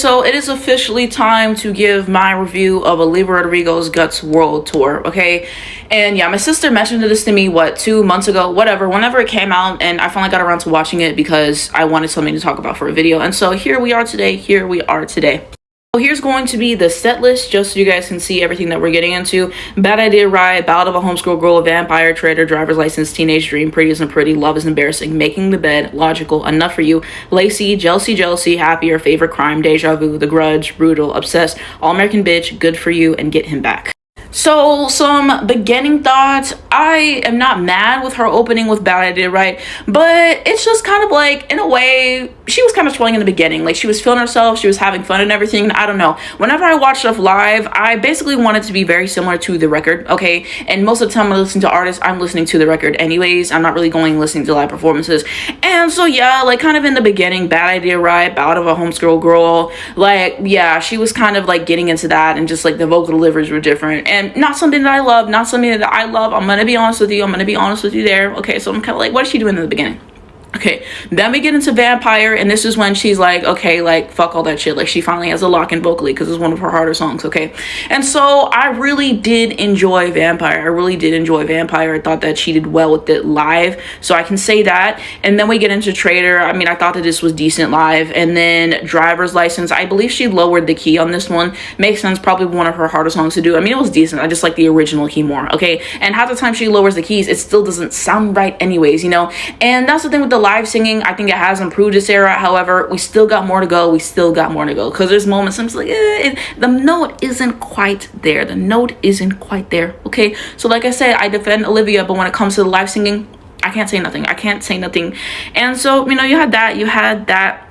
so it is officially time to give my review of Olivia Rodrigo's Guts World Tour, okay? And yeah, my sister mentioned this to me, what, 2 months ago, whatever, whenever it came out, and I finally got around to watching it because I wanted something to talk about for a video. And so here we are today. So here's going to be the set list, just so you guys can see everything that we're getting into. Bad Idea, Ride, Ballad of a Homeschool Girl, Vampire, Traitor, Driver's License, Teenage Dream, Pretty Isn't Pretty, Love is Embarrassing, Making the Bed, Logical, Enough for You, Lacey, Jealousy, Happier, Favorite Crime, Deja Vu, The Grudge, Brutal, Obsessed, All American Bitch, Good for You, and Get Him Back. So some beginning thoughts. I am not mad with her opening with Bad Idea, right? But it's just kind of like, in a way, she was kind of trolling in the beginning. Like, she was feeling herself, she was having fun and everything. I don't know. Whenever I watch stuff live, I basically want it to be very similar to the record, okay? And most of the time when I listen to artists, I'm listening to the record anyways. I'm not really going listening to live performances. And so yeah, like kind of in the beginning, Bad Idea, right? Ballad of a Homeschool Girl. Like, yeah, she was kind of like getting into that, and just like the vocal deliveries were different. And not something that I love, not something that I love. I'm gonna be honest with you there. Okay, so I'm kind of like, what is she doing in the beginning? Okay, then we get into Vampire, and this is when she's like, okay, like, fuck all that shit. Like, she finally has a lock in vocally because it's one of her harder songs, okay? And so I really did enjoy Vampire. I thought that she did well with it live, so I can say that. And then we get into Traitor. I mean, I thought that this was decent live. And then Driver's License, I believe she lowered the key on this one. Makes sense, probably one of her harder songs to do. I mean, it was decent. I just like the original key more, okay? And half the time she lowers the keys, it still doesn't sound right anyways, you know? And that's the thing with the live singing. I think it has improved this era. However, we still got more to go. Because there's moments I'm just like, the note isn't quite there. Okay, so like I said, I defend Olivia, but when it comes to the live singing, I can't say nothing. And so, you know, you had that.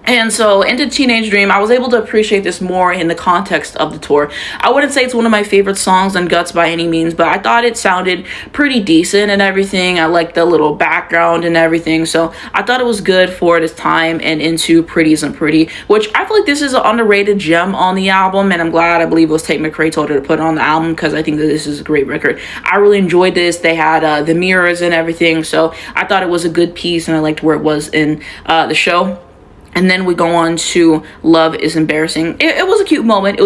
And so into Teenage Dream, I was able to appreciate this more in the context of the tour. I wouldn't say it's one of my favorite songs on Guts by any means, but I thought it sounded pretty decent and everything. I liked the little background and everything. So I thought it was good for this time. And into Pretty Isn't Pretty, which I feel like this is an underrated gem on the album. And I'm glad, I believe it was Tate McRae told her to put it on the album, because I think that this is a great record. I really enjoyed this. They had the mirrors and everything. So I thought it was a good piece, and I liked where it was in the show. And then we go on to Love is Embarrassing. It was a cute moment.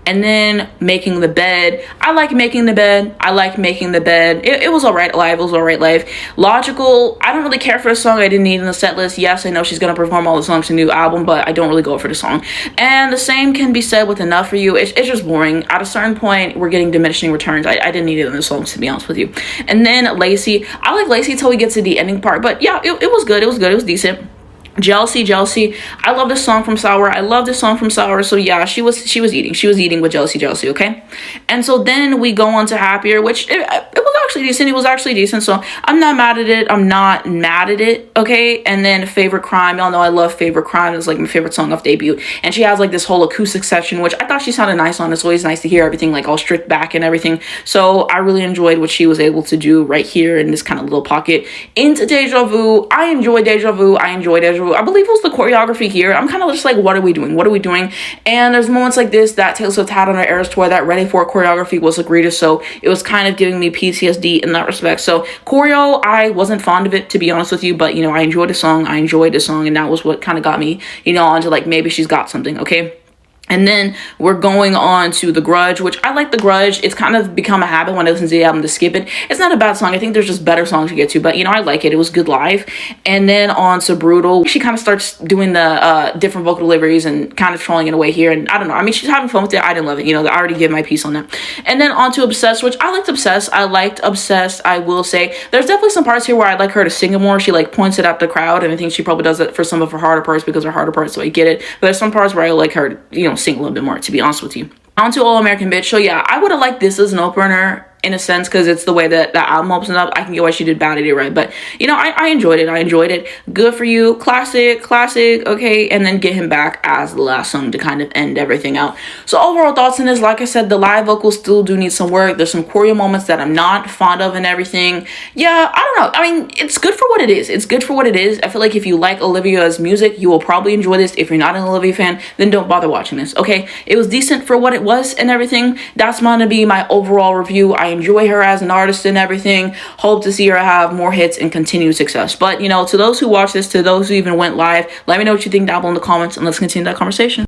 And then Making the Bed. I like Making the Bed. It was all right live. Logical. I don't really care for the song. I didn't need it in the set list. Yes, I know she's going to perform all the songs in the new album, but I don't really go for the song. And the same can be said with Enough for You. It's just boring. At a certain point, we're getting diminishing returns. I didn't need it in the songs, to be honest with you. And then Lacey. I like Lacey till we get to the ending part. But yeah, it was good. It was decent. Jealousy. I love this song from Sour. So yeah, she was eating with Jealousy, okay? And so then we go on to Happier, which it was actually decent. So I'm not mad at it, okay? And then Favorite Crime. Y'all know I love Favorite Crime. It's like my favorite song off debut. And she has like this whole acoustic section, which I thought she sounded nice on. It's always nice to hear everything like all stripped back and everything. So I really enjoyed what she was able to do right here in this kind of little pocket. Into Deja Vu. I enjoyed Deja Vu. I believe it was the choreography here. I'm kind of just like, what are we doing? And there's moments like this that Taylor Swift had on her Eras tour. That Ready For It choreography was egregious, so it was kind of giving me PTSD in that respect. So choreo, I wasn't fond of it, to be honest with you, but you know, I enjoyed the song, and that was what kind of got me, you know, onto like, maybe she's got something, okay? And then we're going on to The Grudge, which I like The Grudge. It's kind of become a habit when I listen to the album to skip it. It's not a bad song. I think there's just better songs to get to, but you know, I like it. It was good live. And then on to Brutal, she kind of starts doing the different vocal deliveries and kind of trolling in a way here. And I don't know. I mean, she's having fun with it. I didn't love it. You know, I already gave my piece on that. And then on to Obsessed, which I liked Obsessed. I will say. There's definitely some parts here where I'd like her to sing it more. She like points it at the crowd, and I think she probably does it for some of her harder parts because her harder parts, so I get it. But there's some parts where I like her to, you know, sing a little bit more, to be honest with you. On to All American Bitch. So yeah, I would have liked this as an opener in a sense, because it's the way that the album opens up. I can get why she did Bad Idea, right? But you know, I enjoyed it. Good for You, classic, okay? And then Get Him Back as the last song to kind of end everything out. So overall thoughts on this, like I said, the live vocals still do need some work. There's some choreo moments that I'm not fond of and everything. Yeah, I don't know. I mean, it's good for what it is. I feel like if you like Olivia's music, you will probably enjoy this. If you're not an Olivia fan, then don't bother watching this, okay? It was decent for what it was and everything. That's gonna be my overall review. I enjoy her as an artist and everything. Hope to see her have more hits and continued success. But, you know, to those who watch this, to those who even went live, let me know what you think down below in the comments, and let's continue that conversation.